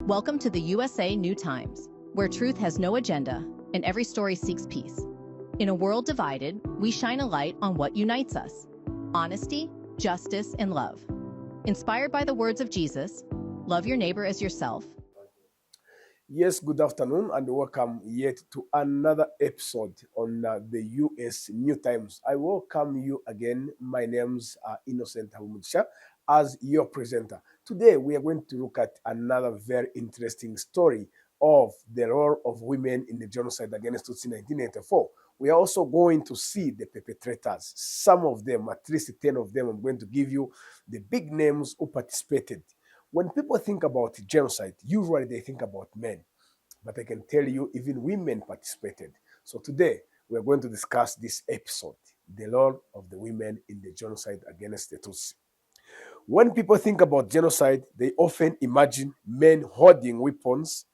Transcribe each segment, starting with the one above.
Welcome to the USA New Times, where truth has no agenda and every story seeks peace. In a world divided, we shine a light on what unites us: honesty, justice, and love. Inspired by the words of Jesus, love your neighbor as yourself. Yes, good afternoon and welcome yet to another episode on the US New Times. I welcome you again. My name's Innocent Habumugisha as your presenter. Today we are going to look at another very interesting story of the role of women in the genocide against Tutsi in 1984. We are also going to see the perpetrators, some of them, at least 10 of them. I'm going to give you the big names who participated. When people think about genocide, usually they think about men, but I can tell you even women participated. So today we are going to discuss this episode, the role of the women in the genocide against the Tutsi. When people think about genocide, they often imagine men holding weapons,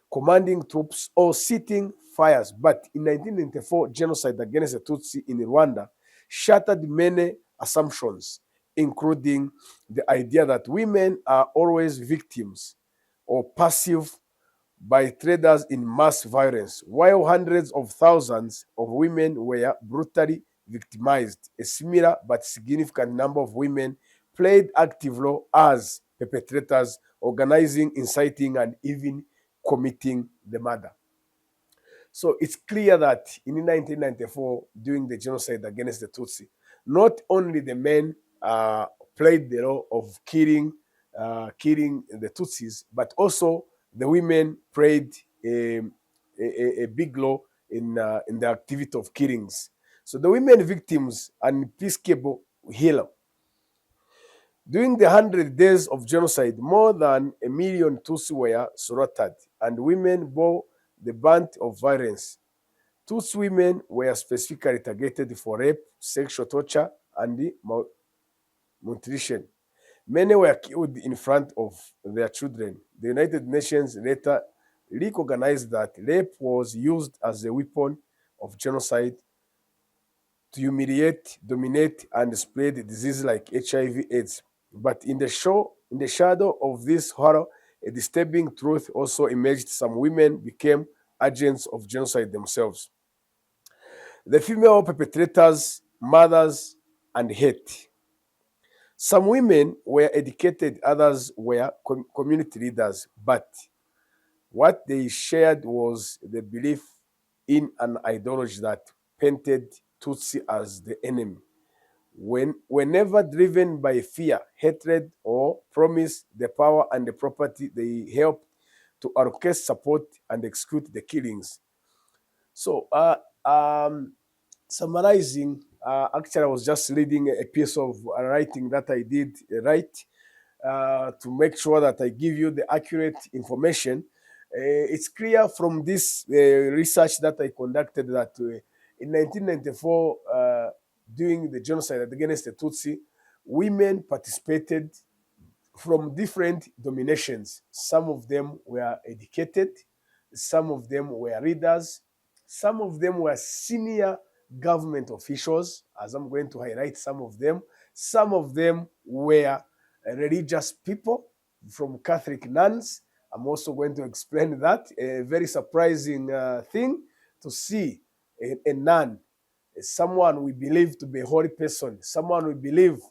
commanding troops, or setting fires. But in 1994, genocide against the Tutsi in Rwanda shattered many assumptions, including the idea that women are always victims or passive by traders in mass violence, while hundreds of thousands of women were brutally victimized. A similar but significant number of women played active role as perpetrators, organizing, inciting, and even committing the murder. So it's clear that in 1994, during the genocide against the Tutsi, not only the men played the role of killing the Tutsis, but also the women played a big role in the activity of killings. So the women victims and peacekeeper healer. During the 100 days of genocide, more than 1 million Tutsi were slaughtered, and women bore the brunt of violence. Tutsi women were specifically targeted for rape, sexual torture, and malnutrition. Many were killed in front of their children. The United Nations later recognized that rape was used as a weapon of genocide to humiliate, dominate, and spread diseases like HIV/AIDS. But in the shadow of this horror, a disturbing truth also emerged. Some women became agents of genocide themselves. The female perpetrators, mothers, and hate. Some women were educated, others were community leaders, but what they shared was the belief in an ideology that painted Tutsi as the enemy. Whenever driven by fear, hatred, or promise the power and the property, they helped to orchestrate, support, and execute the killings. So, summarizing, actually, I was just reading a piece of writing that I did write to make sure that I give you the accurate information. It's clear from this research that I conducted that in 1994, during the genocide against the Tutsi, women participated from different dominations. Some of them were educated, some of them were readers, some of them were senior government officials, as I'm going to highlight some of them. Some of them were religious people from Catholic nuns. I'm also going to explain that. A very surprising thing to see a nun, someone we believe to be a holy person, someone we believe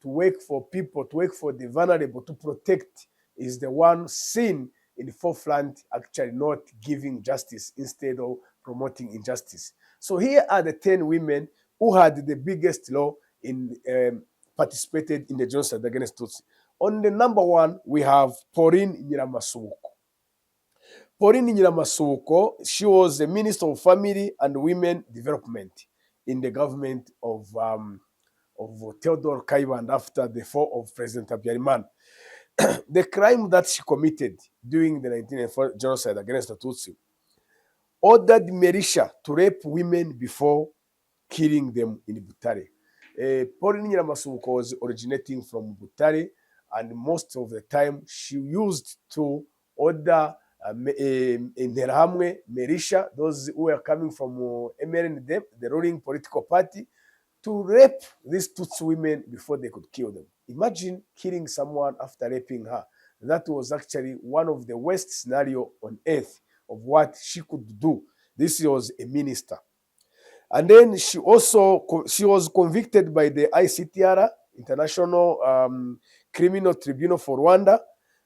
to work for people, to work for the vulnerable, to protect, is the one seen in the forefront, actually not giving justice instead of promoting injustice. So here are the 10 women who had the biggest role in participated in the genocide against Tutsi. On the number one, we have Pauline Nyiramasubuko. Pauline Nyiramasubuko, she was the Minister of Family and Women Development in the government of Theodore Kayibanda after the fall of President Habyarimana. The crime that she committed during the 1994 genocide against the Tutsi ordered Merisha to rape women before killing them in Butare. Pauline Nyiramasubuko was originating from Butare, and most of the time she used to order Interahamwe, Merisha, those who were coming from MRND, the ruling political party, to rape these Tutsi women before they could kill them. Imagine killing someone after raping her. that was actually one of the worst scenario on earth of what she could do. This was a minister. And then she was convicted by the ICTR, International Criminal Tribunal for Rwanda,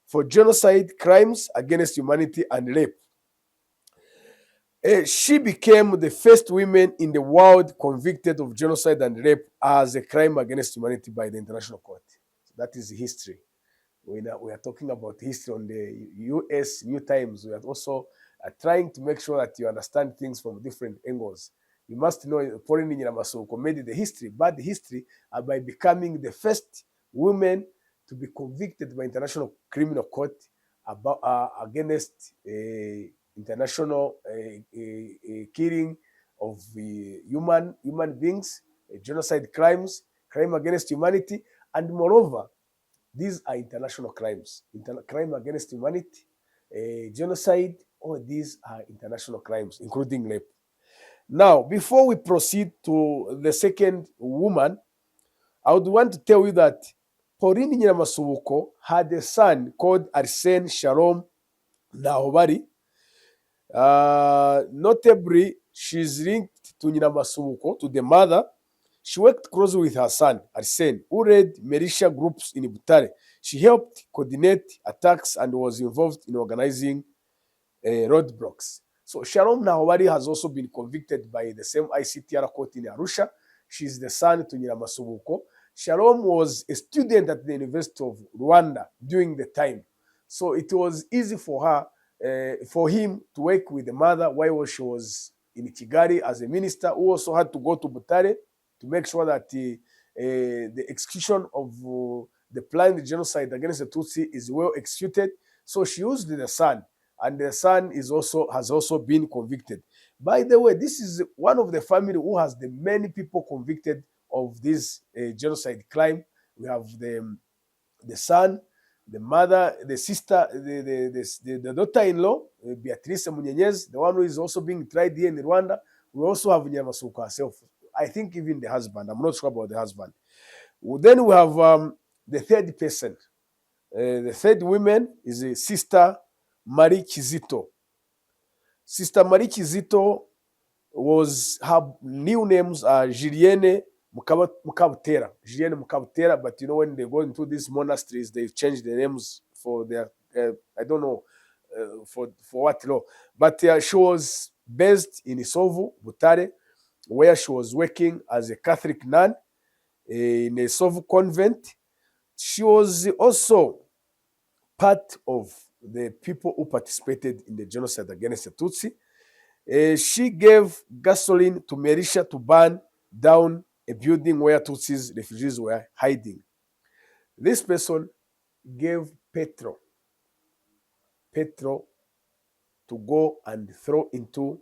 for genocide, crimes against humanity, and rape. She became the first woman in the world convicted of genocide and rape as a crime against humanity by the International Court. So that is history. We are talking about history on the US New Times. We are also trying to make sure that you understand things from different angles. You must know Pauline Nyiramasoko made the history, bad history, by becoming the first woman to be convicted by International Criminal Court about against international killing of human beings, genocide crimes, crime against humanity, and moreover, these are international crimes. Crime against humanity, genocide, all these are international crimes, including rape. Now, before we proceed to the second woman, I would want to tell you that Pauline Nyiramasubuko had a son called Arsene Shalom Nahobari. Notably, she's linked to Nyiramasubuko, to the mother. She worked closely with her son, Arsene, who led militia groups in Butare. She helped coordinate attacks and was involved in organizing roadblocks. So Sharon Nahobari has also been convicted by the same ICTR court in Arusha. She's the son to Nyiramasubuko. Sharon was a student at the University of Rwanda during the time. So it was easy for her, for him to work with the mother while she was in Kigali as a minister, who also had to go to Butare to make sure that the execution of the planned genocide against the Tutsi is well executed. So she used the son, and the son has also been convicted. By the way, this is one of the family who has the many people convicted of this genocide crime. We have the son, the mother, the sister, the daughter-in-law, Beatrice Munyenyezi, the one who is also being tried here in Rwanda. We also have Nyiramasubuko herself. I think even the husband. I'm not sure about the husband. Then we have the third person. The third woman is Sister Marie Kizito. Sister Marie Kizito her new names are Julienne Mukabutera. Julienne Mukabutera, but you know, when they go into these monasteries, they've changed the names for their, I don't know, for what law. But she was based in Isovu, Butare, where she was working as a Catholic nun in a Isovu convent. She was also part of the people who participated in the genocide against the Tutsi. She gave gasoline to militia to burn down a building where Tutsis refugees were hiding. This person gave petrol to go and throw into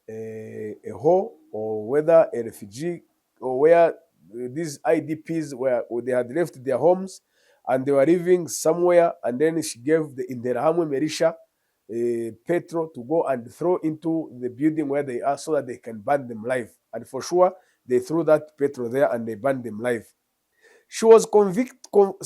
a hole, or whether a refugee, or where these IDPs they had left their homes and they were living somewhere, and then she gave the Interahamwe militia petrol to go and throw into the building where they are so that they can burn them live. And for sure, they threw that petrol there and they burned them live. She was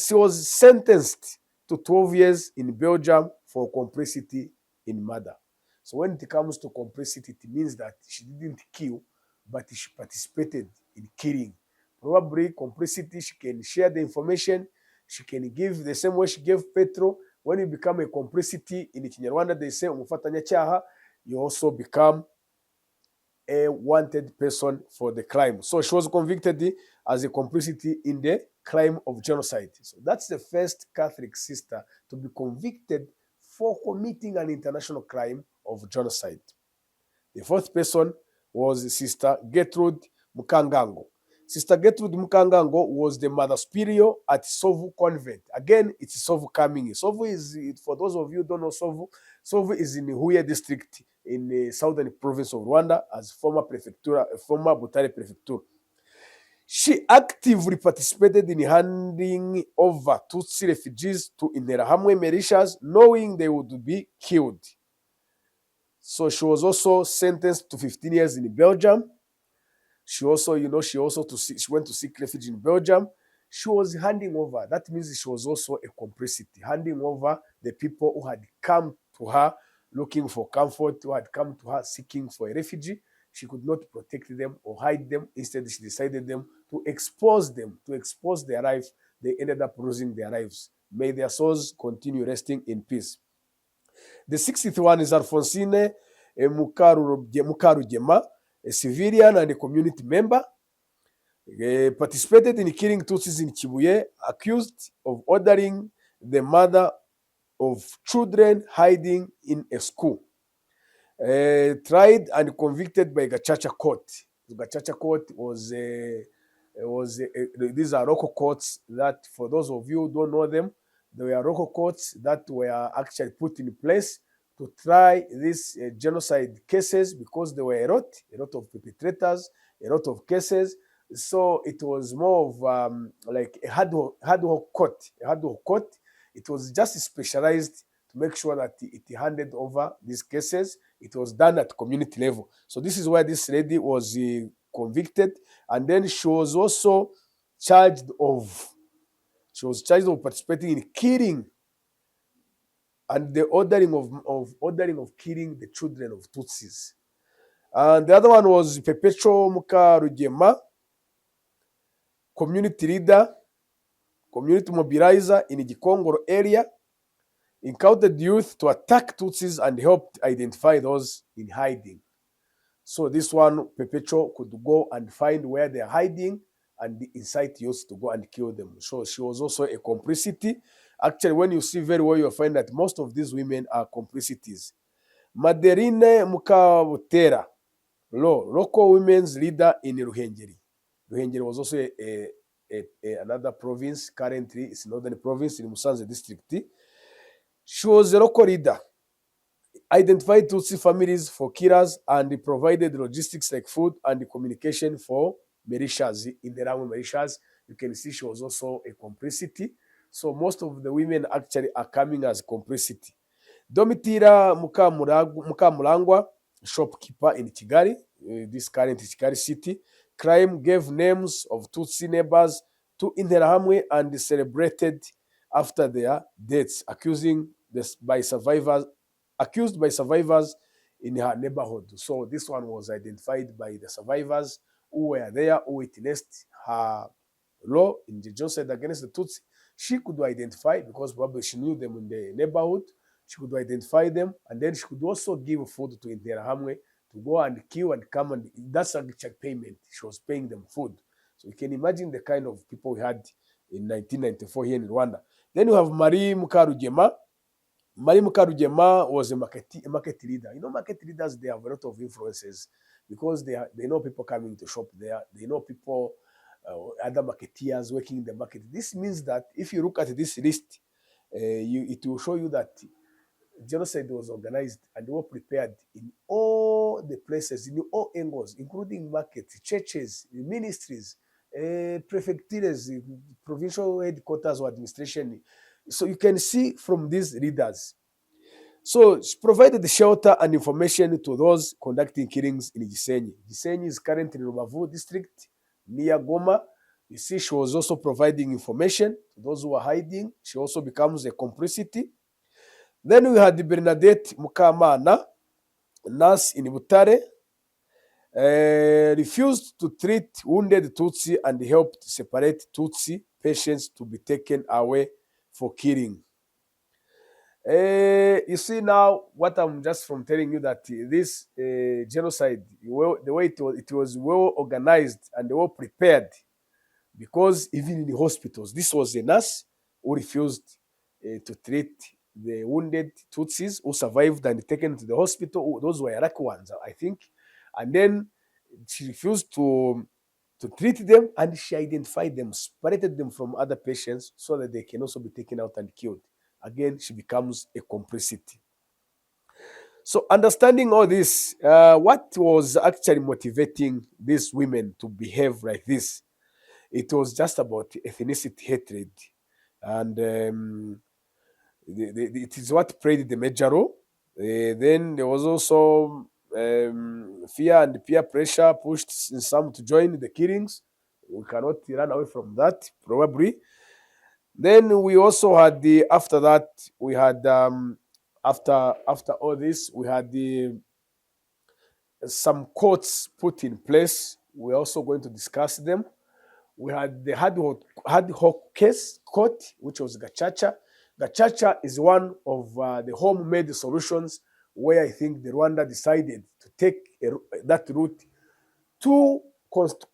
she was sentenced to 12 years in Belgium for complicity in murder. So when it comes to complicity, it means that she didn't kill, but she participated in killing. Probably complicity, she can share the information, she can give the same way she gave petrol. When you become a complicity in Kinyarwanda, they say umufatanyacyaha, you also become a wanted person for the crime. So she was convicted as a complicity in the crime of genocide. So that's the first Catholic sister to be convicted for committing an international crime of genocide. The fourth person was Sister Gertrude Mukangango. Sister Gertrude Mukangango was the Mother Superior at Sovu Convent. Again, it's Sovu coming in. Sovu is, for those of you who don't know Sovu, Sovu is in the Huye district in the southern province of Rwanda as former Butare prefecture. She actively participated in handing over Tutsi refugees to Interahamwe militias, knowing they would be killed. So she was also sentenced to 15 years in Belgium. She went to seek refuge in Belgium. she was handing over. That means she was also a complicity, handing over the people who had come to her looking for comfort, who had come to her seeking for a refugee. She could not protect them or hide them. Instead, she decided them, to expose their life. They ended up losing their lives. May their souls continue resting in peace. The 60th one is Alphonsine Mukarugema, a civilian and a community member. Participated in killing Tutsis in Kibuye, accused of ordering the murder of children hiding in a school. Tried and convicted by Gachacha Court. The Gachacha Court these are local courts that, for those of you who don't know them, they were local courts that were actually put in place to try these genocide cases, because there were a lot of perpetrators, a lot of cases. So it was more of like a hard court. It was just specialized to make sure that it handed over these cases. It was done at community level. So this is where this lady was convicted, and then she was also charged of participating in killing and the ordering of killing the children of Tutsis. And the other one was Perpetual Mukarugema, community leader, community mobilizer in the Gikongoro area, encountered youth to attack Tutsis and helped identify those in hiding. So this one, Perpetual, could go and find where they're hiding and incite youth to go and kill them. So she was also a complicity. Actually, when you see very well, you'll find that most of these women are complicities. Maderine Mukabutera, local women's leader in Ruhengeri. Ruhengeri was also another province. Currently, it's northern province in Musanze district. She was a local leader, identified Tutsi families for killers, and provided logistics like food and communication for militias in the Ramu militias. You can see she was also a complicity. So most of the women actually are coming as complicity. Domitira Mukamulangwa, shopkeeper in Kigali, this current Kigali city. Crime gave names of Tutsi neighbors to Interahamwe and celebrated after their deaths, accused by survivors in her neighborhood. So this one was identified by the survivors who were there, who witnessed her law in the genocide against the Tutsi. She could identify, because probably she knew them in the neighborhood. She could identify them, and then she could also give food to Interahamwe to go and kill and come, and that's a check payment. She was paying them food. So you can imagine the kind of people we had in 1994 here in Rwanda. Then you have Marie Mukarugema. Marie Mukarugema was a market leader. You know, market leaders, they have a lot of influences because they know people coming to shop there. They know people, other marketeers working in the market. This means that if you look at this list, it will show you that genocide was organized and they were prepared in all the places, in all angles, including markets, churches, ministries, prefectures, provincial headquarters or administration. So you can see from these leaders. So she provided the shelter and information to those conducting killings in Gisenyi. Gisenyi is currently in Rubavu district, near Goma. You see, she was also providing information to those who are hiding. She also becomes a complicity. Then we had Bernadette Mukamana, nurse in Butare, refused to treat wounded Tutsi and helped separate Tutsi patients to be taken away for killing. You see now what I'm just from telling you, that this genocide, the way it was well organized and well prepared, because even in the hospitals, this was a nurse who refused to treat the wounded Tutsis who survived and taken to the hospital. Those were Iraqi ones, I think. And then she refused to treat them, and she identified them, separated them from other patients so that they can also be taken out and killed. Again, she becomes a complicity. So understanding all this, what was actually motivating these women to behave like this? It was just about ethnicity hatred. And it is what played the major role. Then there was also fear and peer pressure pushed some to join the killings. We cannot run away from that, probably. Then we also had after that, we had, after all this, we had some courts put in place. We're also going to discuss them. We had the ad hoc case court, which was Gacaca. Gacaca is one of the homemade solutions where I think the Rwanda decided to take that route to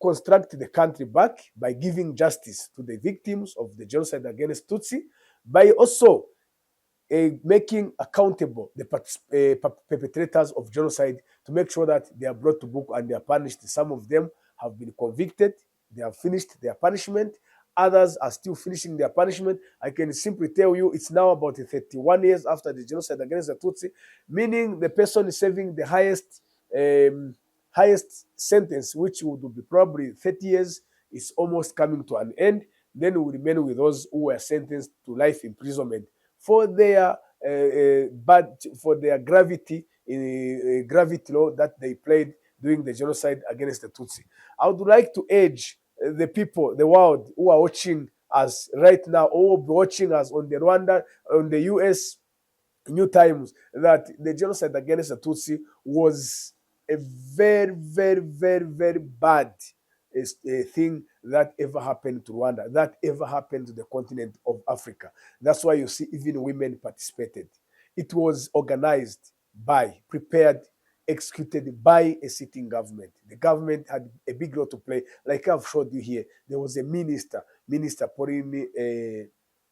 construct the country back by giving justice to the victims of the genocide against Tutsi, by also making accountable the perpetrators of genocide, to make sure that they are brought to book and they are punished. Some of them have been convicted, they have finished their punishment. Others are still finishing their punishment. I can simply tell you it's now about 31 years after the genocide against the Tutsi, meaning the person is serving the highest sentence, which would be probably 30 years, is almost coming to an end. Then we remain with those who were sentenced to life imprisonment for their for their gravity law that they played during the genocide against the Tutsi. I would like to urge the people, the world, who are watching us right now, or will be watching us on the Rwanda, on the US New Times, that the genocide against the Tutsi was a very, very, very, very bad a thing that ever happened to Rwanda, that ever happened to the continent of Africa. That's why you see even women participated. It was organized by, prepared, executed by a sitting government. The government had a big role to play. Like I've showed you here, there was a Minister Porini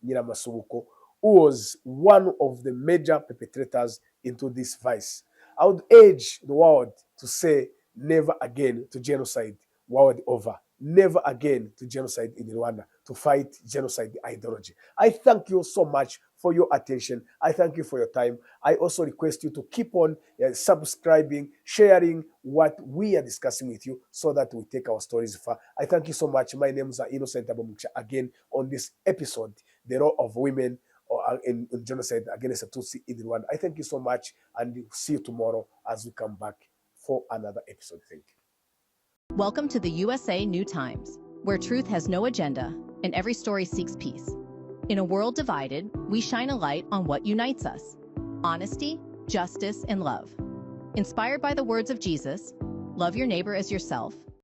Nyiramasubuko, who was one of the major perpetrators into this vice. I would urge the world to say never again to genocide world over. Never again to genocide in Rwanda, to fight genocide ideology. I thank you so much for your attention. I thank you for your time. I also request you to keep on subscribing, sharing what we are discussing with you, so that we take our stories far. I thank you so much. My name is Innocent Abomugisha, again on this episode, the role of women in genocide against the Tutsi in Rwanda. I thank you so much, and see you tomorrow as we come back for another episode. Thank you. Welcome to the USA New Times, where truth has no agenda and every story seeks peace. In a world divided, we shine a light on what unites us: honesty, justice, and love. Inspired by the words of Jesus, love your neighbor as yourself,